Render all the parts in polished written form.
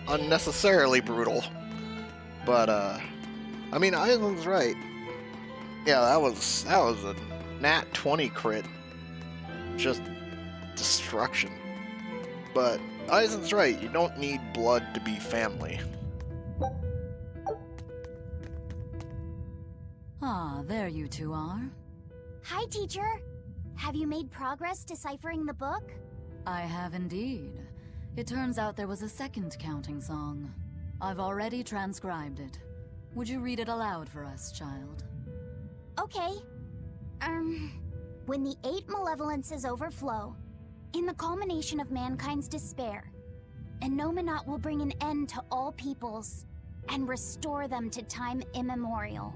unnecessarily brutal. But I mean, Island's right. Yeah, that was a nat 20 crit, just destruction. But Eisen's right. You don't need blood to be family. Ah, there you two are. Hi, teacher. Have you made progress deciphering the book? I have indeed. It turns out there was a second counting song. I've already transcribed it. Would you read it aloud for us, child? Okay. When the 8 malevolences overflow, in the culmination of mankind's despair, Innominat will bring an end to all peoples and restore them to time immemorial.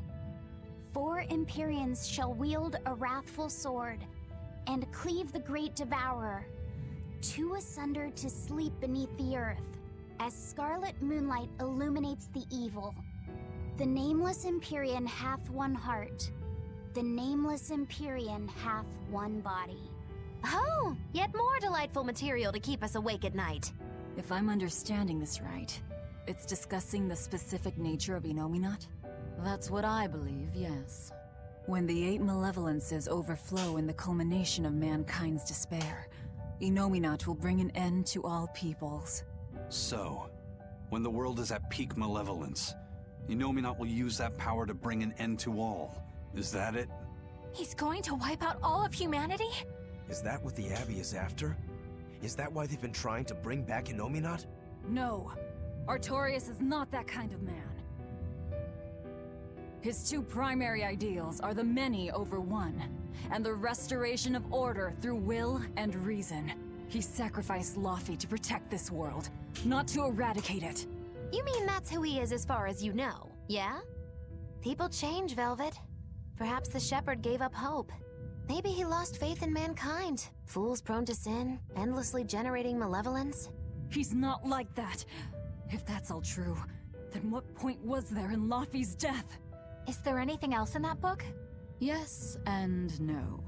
4 Empyreans shall wield a wrathful sword and cleave the great devourer, 2 asunder to sleep beneath the earth, as scarlet moonlight illuminates the evil. The nameless Empyrean hath one heart. The nameless Empyrean hath one body. Oh, yet more delightful material to keep us awake at night. If I'm understanding this right, it's discussing the specific nature of Innominat? That's what I believe, yes. When the 8 malevolences overflow in the culmination of mankind's despair, Innominat will bring an end to all peoples. So, when the world is at peak malevolence, Innominat will use that power to bring an end to all. Is that it? He's going to wipe out all of humanity? Is that what the Abbey is after? Is that why they've been trying to bring back Innominat? No. Artorias is not that kind of man. His 2 primary ideals are the many over one, and the restoration of order through will and reason. He sacrificed Lagosliph to protect this world, not to eradicate it. You mean that's who he is as far as you know, yeah? People change, Velvet. Perhaps the shepherd gave up hope. Maybe he lost faith in mankind. Fools prone to sin, endlessly generating malevolence. He's not like that. If that's all true, then what point was there in Laffy's death? Is there anything else in that book? Yes and no.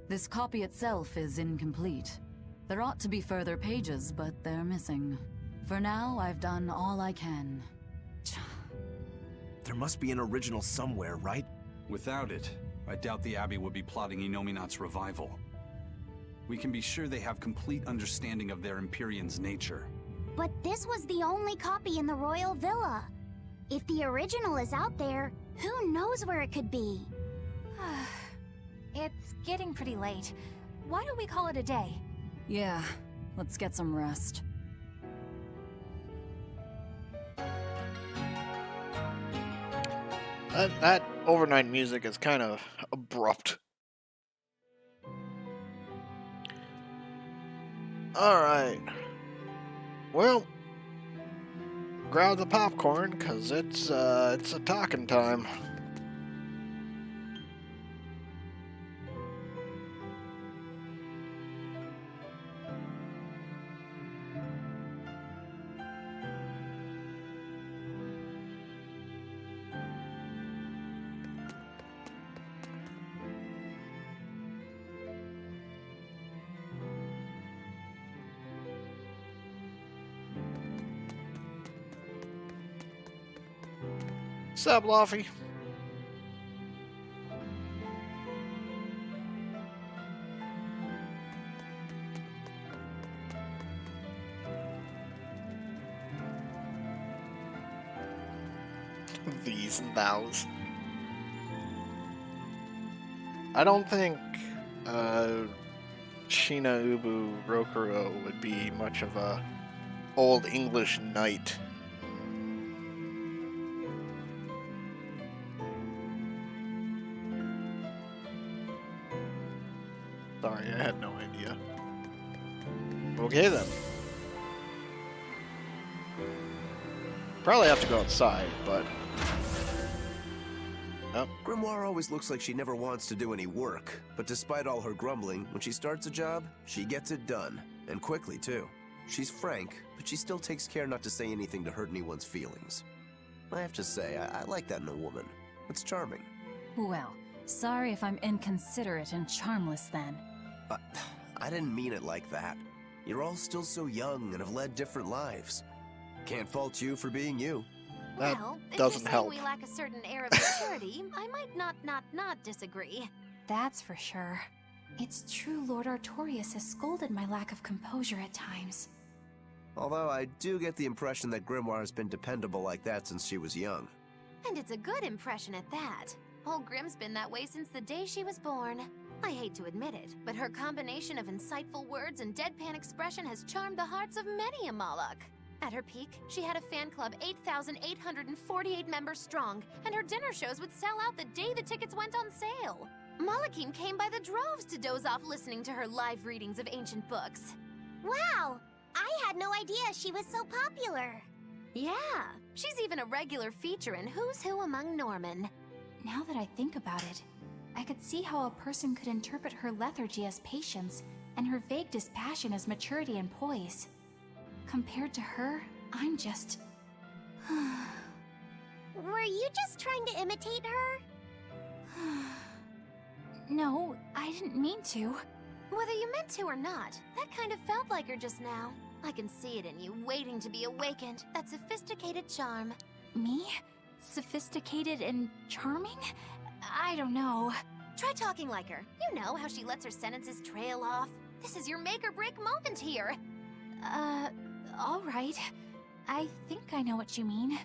This copy itself is incomplete. There ought to be further pages, but they're missing. For now, I've done all I can. There must be an original somewhere, right? Without it, I doubt the Abbey would be plotting Innominat's revival. We can be sure they have complete understanding of their Empyrean's nature. But this was the only copy in the royal villa. If the original is out there, who knows where it could be? It's getting pretty late. Why don't we call it a day? Yeah, let's get some rest. That overnight music is kind of abrupt. Alright. Well, grab the popcorn, cause it's a talking time. Sup, Luffy? These and thous. I don't think Shina Ubu Rokuro would be much of a old English knight. Sorry, I had no idea. Okay then. Probably have to go outside, but... Oh. Grimoire always looks like she never wants to do any work, but despite all her grumbling, when she starts a job, she gets it done. And quickly, too. She's frank, but she still takes care not to say anything to hurt anyone's feelings. I have to say, I like that in a woman. It's charming. Well, sorry if I'm inconsiderate and charmless then. I didn't mean it like that. You're all still so young and have led different lives. Can't fault you for being you. That Well, if doesn't you're saying help. we lack a certain air of maturity, I might not disagree. That's for sure. It's true Lord Artorius has scolded my lack of composure at times. Although I do get the impression that Grimoire has been dependable like that since she was young. And it's a good impression at that. Old Grim's been that way since the day she was born. I hate to admit it, but her combination of insightful words and deadpan expression has charmed the hearts of many a Moloch. At her peak, she had a fan club 8,848 members strong, and her dinner shows would sell out the day the tickets went on sale. Malachim came by the droves to doze off listening to her live readings of ancient books. Wow! I had no idea she was so popular. Yeah, she's even a regular feature in Who's Who Among Norman. Now that I think about it, I could see how a person could interpret her lethargy as patience and her vague dispassion as maturity and poise. Compared to her, I'm just... Were you just trying to imitate her? No, I didn't mean to. Whether you meant to or not, that kind of felt like her just now. I can see it in you, waiting to be awakened. That sophisticated charm. Me? Sophisticated and charming? I don't know. Try talking like her. You know how she lets her sentences trail off. This is your make-or-break moment here. All right. I think I know what you mean.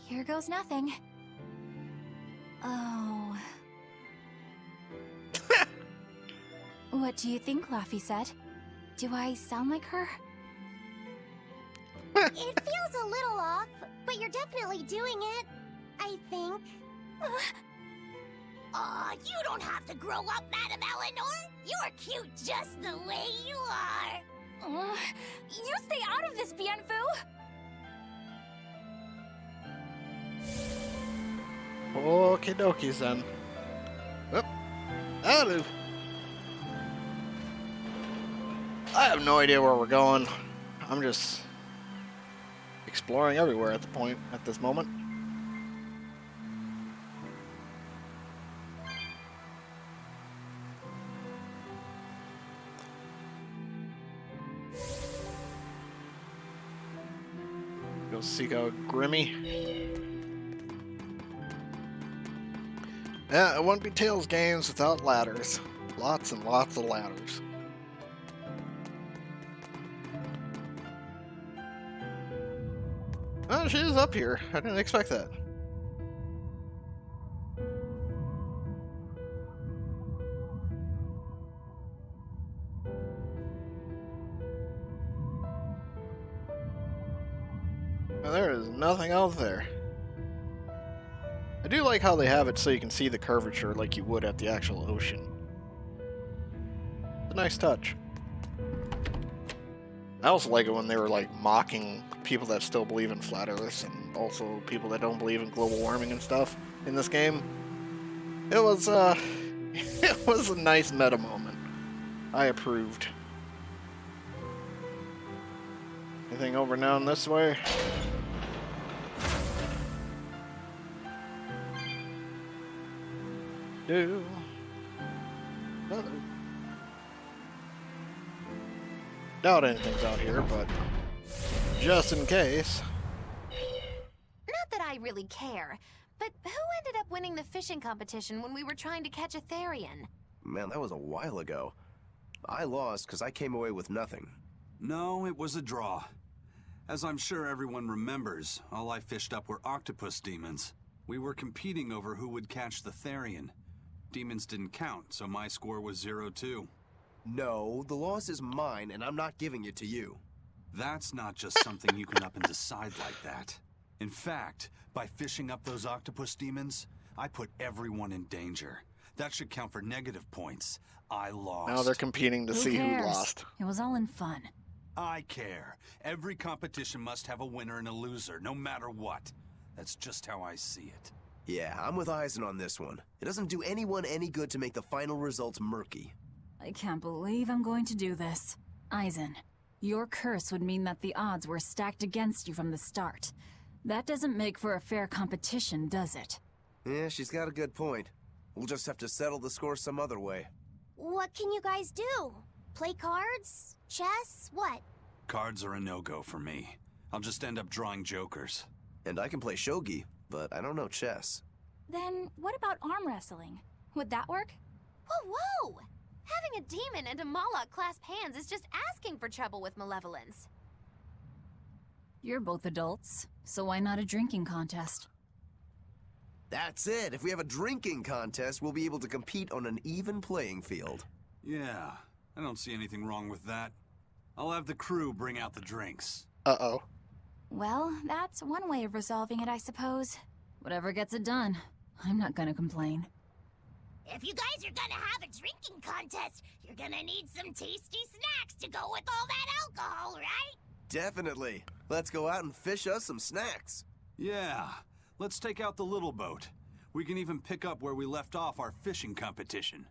Here goes nothing. Oh. What do you think, Laffy said? Do I sound like her? It feels a little off, but you're definitely doing it, I think. Aw, you don't have to grow up, Madam Eleanor. You're cute just the way you are. You stay out of this, Bienfu! Okie dokies then. Yep. That'll do. I have no idea where we're going. I'm just exploring everywhere at this moment. Go seek out Grimmy. Yeah, it wouldn't be Tales games without ladders. Lots and lots of ladders. Oh, she is up here. I didn't expect that. Well, there is nothing out there. I do like how they have it so you can see the curvature like you would at the actual ocean. It's a nice touch. I also like it when they were like mocking people that still believe in flat Earths and also people that don't believe in global warming and stuff in this game. It was it was a nice meta moment. I approved. Anything over now and this way? Do. Doubt anything's out here, but just in case. Not that I really care, but who ended up winning the fishing competition when we were trying to catch a Therian? Man, that was a while ago. I lost because I came away with nothing. No, it was a draw. As I'm sure everyone remembers, all I fished up were octopus demons. We were competing over who would catch the Therian. Demons didn't count, so my score was 0-2. No, the loss is mine, and I'm not giving it to you. That's not just something you can up and decide like that. In fact, by fishing up those octopus demons, I put everyone in danger. That should count for negative points. I lost. Now they're competing to see who lost. It was all in fun. I care. Every competition must have a winner and a loser, no matter what. That's just how I see it. Yeah, I'm with Eisen on this one. It doesn't do anyone any good to make the final results murky. I can't believe I'm going to do this. Eisen, your curse would mean that the odds were stacked against you from the start. That doesn't make for a fair competition, does it? Yeah, she's got a good point. We'll just have to settle the score some other way. What can you guys do? Play cards? Chess? What? Cards are a no-go for me. I'll just end up drawing jokers. And I can play shogi, but I don't know chess. Then what about arm wrestling? Would that work? Whoa, whoa! Having a demon and a Moloch clasp hands is just asking for trouble with malevolence. You're both adults, so why not a drinking contest? That's it. If we have a drinking contest, we'll be able to compete on an even playing field. Yeah, I don't see anything wrong with that. I'll have the crew bring out the drinks. Uh-oh. Well, that's one way of resolving it, I suppose. Whatever gets it done. I'm not gonna complain. If you guys are gonna have a drinking contest, you're gonna need some tasty snacks to go with all that alcohol, right? Definitely. Let's go out and fish us some snacks. Yeah, let's take out the little boat. We can even pick up where we left off our fishing competition.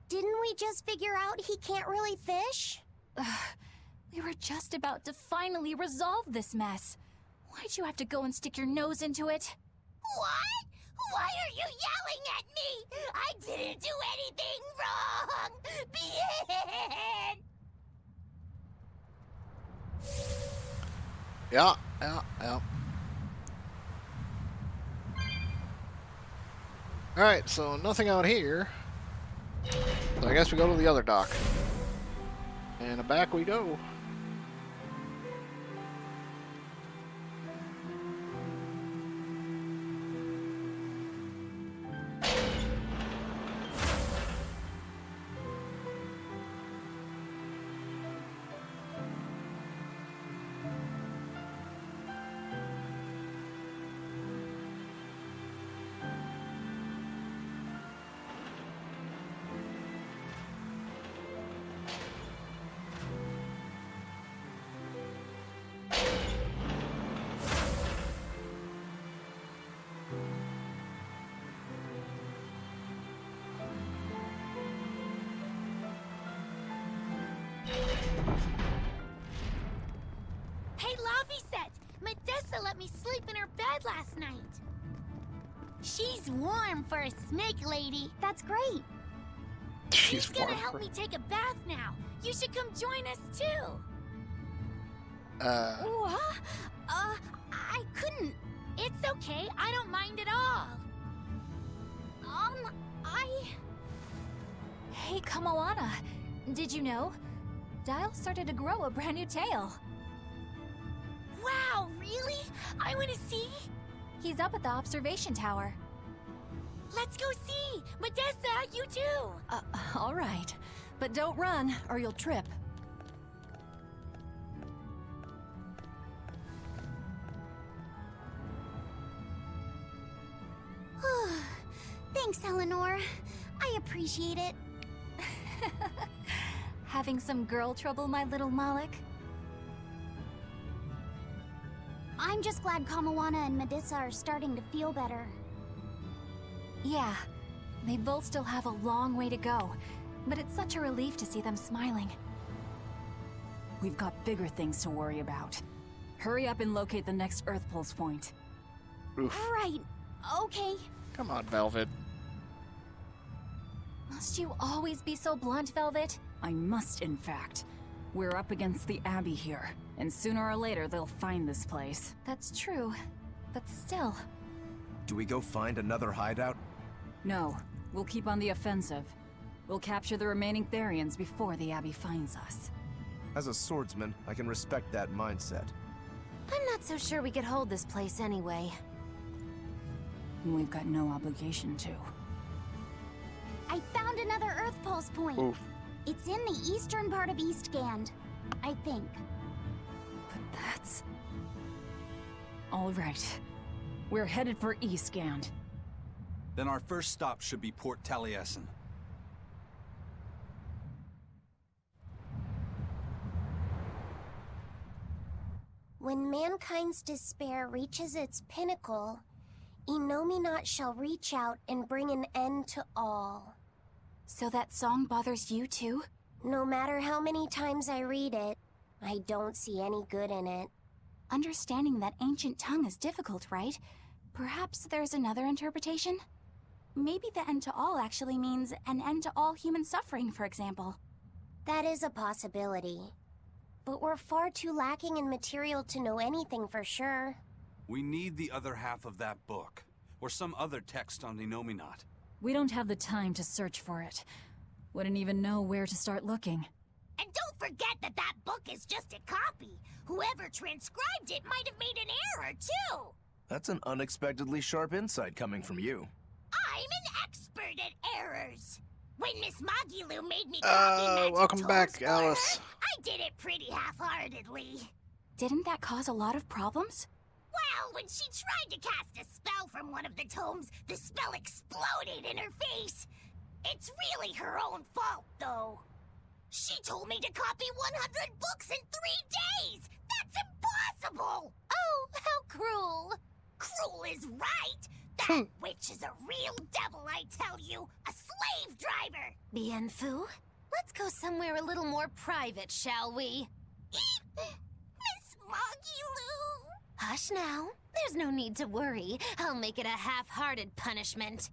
Didn't we just figure out he can't really fish? We were just about to finally resolve this mess. Why'd you have to go and stick your nose into it? What? Why are you yelling at me? I didn't do anything wrong! Bien! Yeah. Alright, so nothing out here. So I guess we go to the other dock. And back we go. Hey, Laviset! Medessa let me sleep in her bed last night. She's warm for a snake lady. That's great. She's gonna warm help for- me take a bath now. You should come join us too. What? I couldn't. It's okay. I don't mind at all. Hey, Kamoana. Did you know? Dial started to grow a brand new tail. Wow, really? I want to see. He's up at the observation tower. Let's go see. Medessa, you too. All right. But don't run, or you'll trip. Thanks, Eleanor. I appreciate it. Having some girl trouble, my little Moloch? I'm just glad Kamawana and Medissa are starting to feel better. Yeah, they both still have a long way to go, but it's such a relief to see them smiling. We've got bigger things to worry about. Hurry up and locate the next Earth Pulse point. Oof. Right. Okay. Come on, Velvet. Must you always be so blunt, Velvet? I must, in fact. We're up against the Abbey here, and sooner or later they'll find this place. That's true, but still. Do we go find another hideout? No, we'll keep on the offensive. We'll capture the remaining Therians before the Abbey finds us. As a swordsman, I can respect that mindset. I'm not so sure we could hold this place anyway. And we've got no obligation to. I found another Earth Pulse point. Oof. It's in the eastern part of Eastgand, I think. But that's... All right. We're headed for Eastgand. Then our first stop should be Port Taliesin. When mankind's despair reaches its pinnacle, Inominat shall reach out and bring an end to all. So that song bothers you too? No matter how many times I read it, I don't see any good in it. Understanding that ancient tongue is difficult, right? Perhaps there's another interpretation? Maybe the end to all actually means an end to all human suffering, for example. That is a possibility. but we're far too lacking in material to know anything for sure. We need the other half of that book, or some other text on Inominat. We don't have the time to search for it. Wouldn't even know where to start looking. And don't forget that that book is just a copy. Whoever transcribed it might have made an error, too. That's an unexpectedly sharp insight coming from you. I'm an expert at errors. When Miss Magilu made me copy Magic welcome tomes back, for Alice. her, I did it pretty half-heartedly. Didn't that cause a lot of problems? Well, when she tried to cast a spell from one of the tomes, the spell exploded in her face. It's really her own fault, though. She told me to copy 100 books in 3 days! That's impossible! Oh, how cruel! Cruel is right! That witch is a real devil, I tell you! A slave driver! Bien Phu, let's go somewhere a little more private, shall we? Miss Magilu! Hush now. There's no need to worry. I'll make it a half-hearted punishment.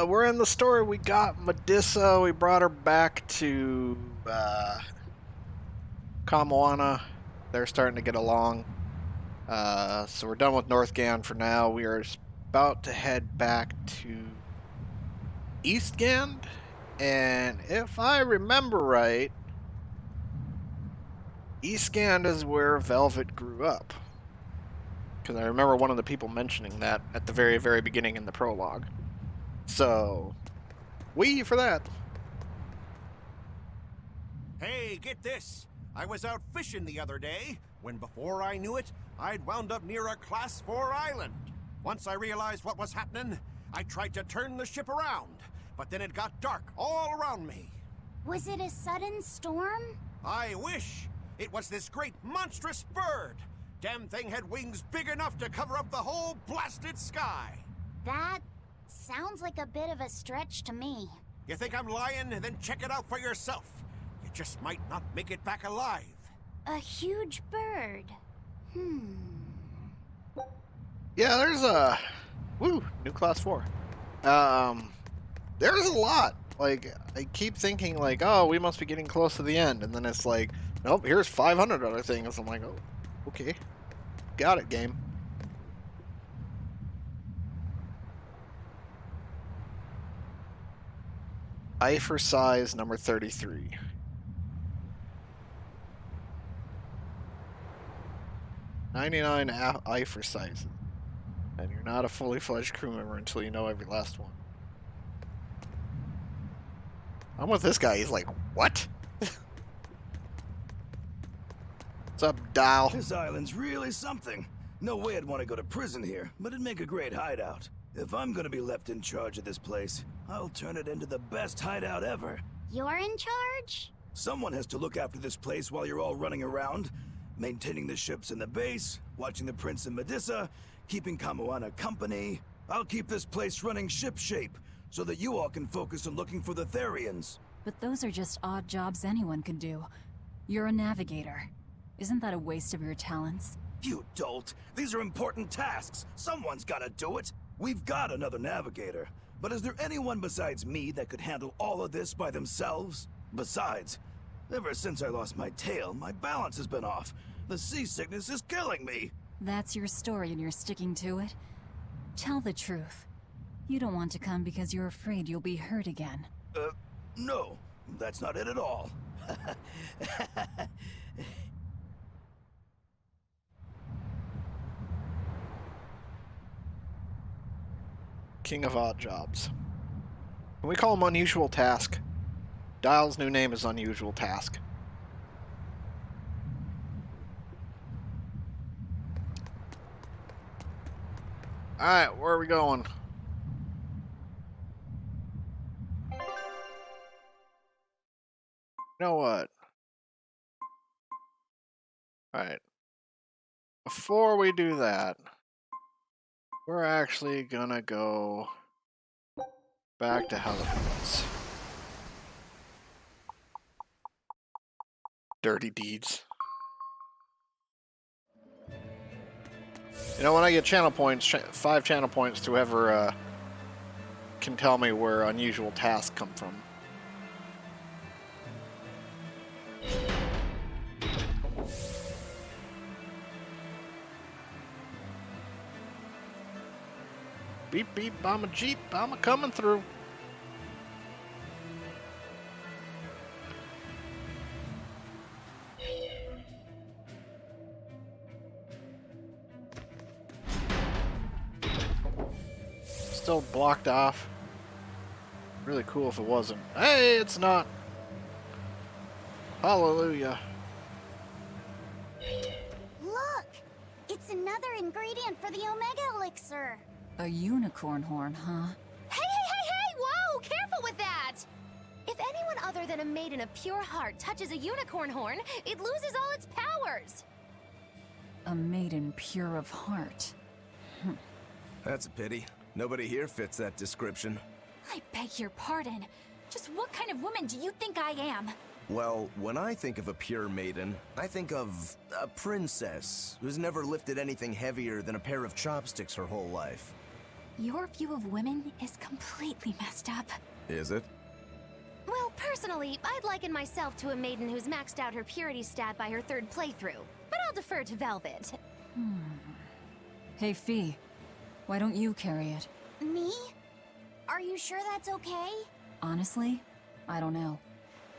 We're in the story. We got Medusa. We brought her back to Kamwana. They're starting to get along. So we're done with Northgand for now. We are about to head back to Eastgand. And if I remember right, Eastgand is where Velvet grew up. Because I remember one of the people mentioning that at the very, very beginning in the prologue. So, wee for that. Hey, get this! I was out fishing the other day, when before I knew it, I'd wound up near a Class 4 island. Once I realized what was happening, I tried to turn the ship around, but then it got dark all around me. Was it a sudden storm? I wish! It was this great monstrous bird! Damn thing had wings big enough to cover up the whole blasted sky! That sounds like a bit of a stretch to me. You think I'm lying? Then check it out for yourself. You just might not make it back alive. A huge bird. Yeah, there's a... Woo! New Class 4. There's a lot. Like, I keep thinking, like, oh, we must be getting close to the end. And then it's like, nope, here's 500 other things. I'm like, oh, okay. Got it, game. Eifer size number 33. 99 Eifer sizes. And you're not a fully fledged crew member until you know every last one. I'm with this guy. He's like, what? What's up, Dial? This island's really something. No way I'd want to go to prison here, but it'd make a great hideout. If I'm gonna be left in charge of this place, I'll turn it into the best hideout ever. You're in charge? Someone has to look after this place while you're all running around, maintaining the ships in the base, watching the Prince and Medusa, keeping Kamwana company. I'll keep this place running ship-shape, so that you all can focus on looking for the Therians. But those are just odd jobs anyone can do. You're a navigator. Isn't that a waste of your talents? You dolt! These are important tasks! Someone's gotta do it! We've got another navigator, but is there anyone besides me that could handle all of this by themselves? Besides, ever since I lost my tail, my balance has been off. The seasickness is killing me! That's your story and you're sticking to it? Tell the truth. You don't want to come because you're afraid you'll be hurt again. No, that's not it at all. King of odd jobs. Can we call him Unusual Task? Dial's new name is Unusual Task. Alright, where are we going? You know what? Alright. Before we do that, we're actually gonna go back to how it was. Dirty deeds. You know, when I get channel points, 5 channel points to whoever can tell me where Unusual Tasks come from. Beep beep, I'm a Jeep, I'm a coming through. Still blocked off. Really cool if it wasn't. Hey, it's not. Hallelujah. Look! It's another ingredient for the Omega Elixir. A unicorn horn, huh? Hey, hey, hey, hey! Whoa! Careful with that! If anyone other than a maiden of pure heart touches a unicorn horn, it loses all its powers! A maiden pure of heart. That's a pity. Nobody here fits that description. I beg your pardon. Just what kind of woman do you think I am? Well, when I think of a pure maiden, I think of a princess who's never lifted anything heavier than a pair of chopsticks her whole life. Your view of women is completely messed up. Is it? Well, personally, I'd liken myself to a maiden who's maxed out her purity stat by her third playthrough. But I'll defer to Velvet. Hey, Fee. Why don't you carry it? Me? Are you sure that's okay? Honestly, I don't know.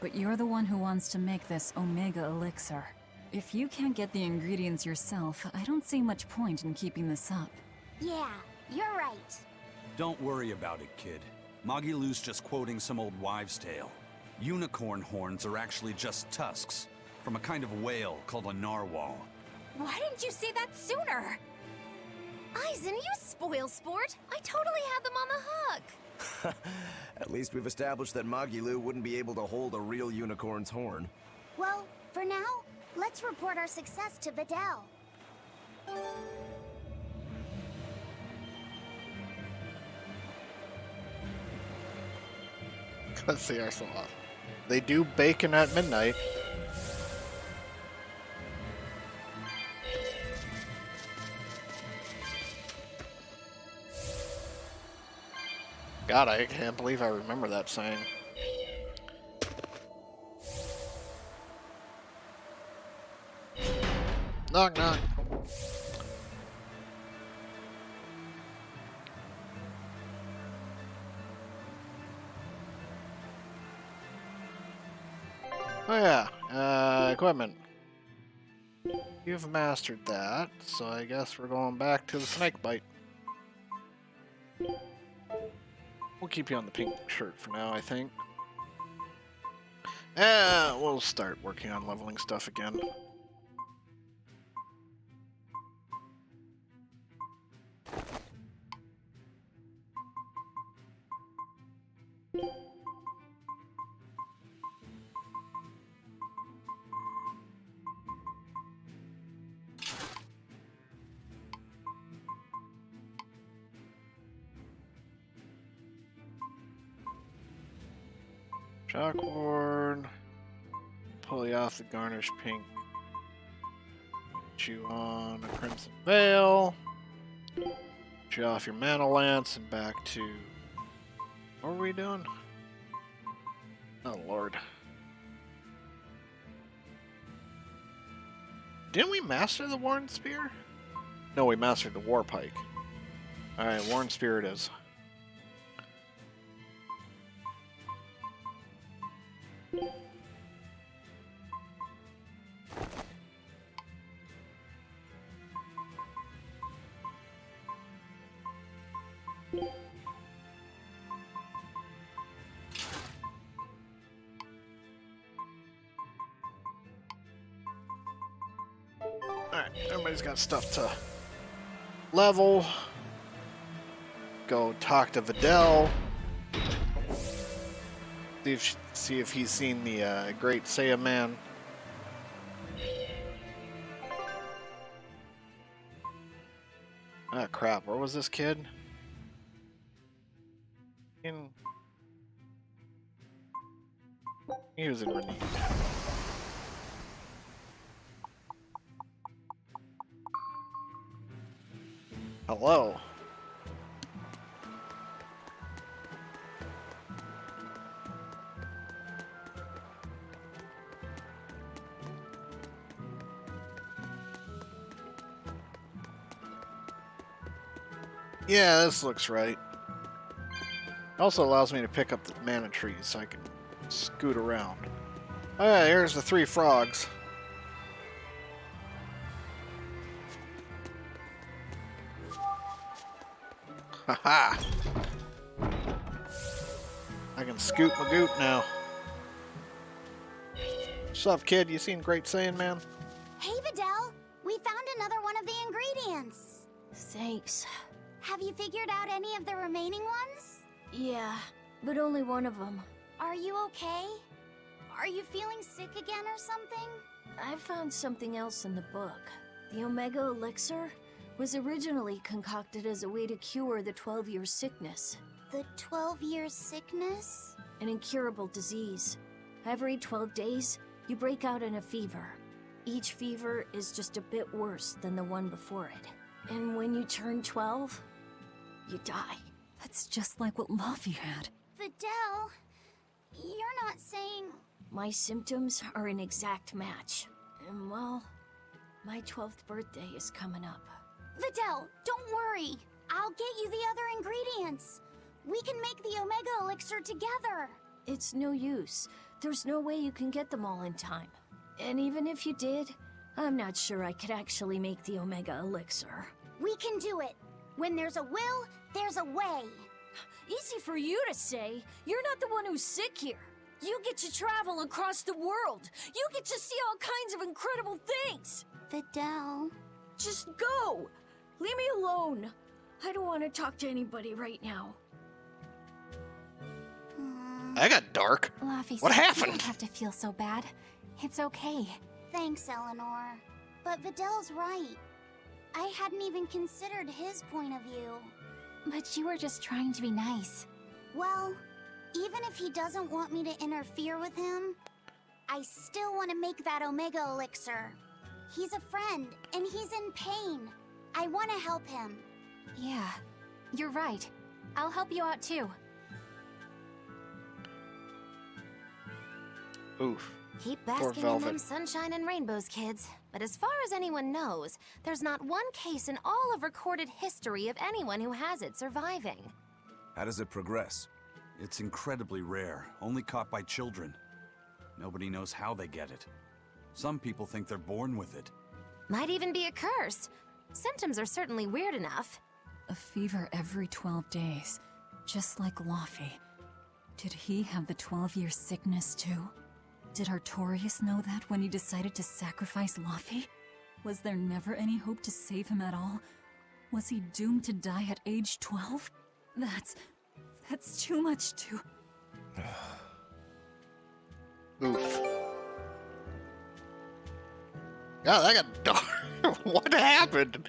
But you're the one who wants to make this Omega Elixir. If you can't get the ingredients yourself, I don't see much point in keeping this up. Yeah, you're right. Don't worry about it, kid. Magilou's just quoting some old wives' tale. Unicorn horns are actually just tusks from a kind of whale called a narwhal. Why didn't you say that sooner? Aizen, you spoil sport! I totally had them on the hook! At least we've established that Magilou wouldn't be able to hold a real unicorn's horn. Well, for now, let's report our success to Vidal. Let's see our sauce. They do bacon at midnight. God, I can't believe I remember that saying. Knock, knock. Oh yeah, equipment. You've mastered that, so I guess we're going back to the snake bite. We'll keep you on the pink shirt for now, I think. We'll start working on leveling stuff again. Shockward. Pull you off the garnish pink. Put you on a crimson veil. Put you off your mana lance and back to. What were we doing? Oh lord. Didn't we master the Warren Spear? No, we mastered the War Pike. Alright, Warren Spear it is. Alright, everybody's got stuff to level. Go talk to Vidal. See if he's seen the Great Saiyan Man. Ah, crap. Where was this kid? He was in Renegade. Hello. Yeah, this looks right. It also allows me to pick up the mana trees so I can scoot around. Oh yeah, here's the 3 frogs. Haha! I can scoot my goot now. What's up, kid? You seen Great Saiyan Man? Hey, Videl! We found another one of the ingredients! Thanks. Have you figured out any of the remaining ones? Yeah, but only one of them. Are you okay? Are you feeling sick again or something? I found something else in the book. The Omega Elixir was originally concocted as a way to cure the 12-year sickness. The 12-year sickness? An incurable disease. Every 12 days, you break out in a fever. Each fever is just a bit worse than the one before it. And when you turn 12, you die. That's just like what Laffy had. Videl, you're not saying... My symptoms are an exact match. And well, my 12th birthday is coming up. Videl, don't worry. I'll get you the other ingredients. We can make the Omega Elixir together. It's no use. There's no way you can get them all in time. And even if you did, I'm not sure I could actually make the Omega Elixir. We can do it. When there's a will, there's a way. Easy for you to say. You're not the one who's sick here. You get to travel across the world. You get to see all kinds of incredible things. Videl... Just go. Leave me alone. I don't want to talk to anybody right now. I got dark. Laffy, What you happened? don't have to feel so bad. It's okay. Thanks, Eleanor. But Videl's right. I hadn't even considered his point of view. But you were just trying to be nice. Well, even if he doesn't want me to interfere with him, I still want to make that Omega Elixir. He's a friend, and he's in pain. I want to help him. Yeah, you're right. I'll help you out too. Oof. Keep Poor basking in Velvet. them sunshine and rainbows, kids. But as far as anyone knows, there's not one case in all of recorded history of anyone who has it surviving. How does it progress? It's incredibly rare, only caught by children. Nobody knows how they get it. Some people think they're born with it. Might even be a curse. Symptoms are certainly weird enough. A fever every 12 days, just like Laffy. Did he have the 12-year sickness too? Did Artorius know that when he decided to sacrifice Laffy? Was there never any hope to save him at all? Was he doomed to die at age 12? That's too much to... Oof. God, that got dark. What happened?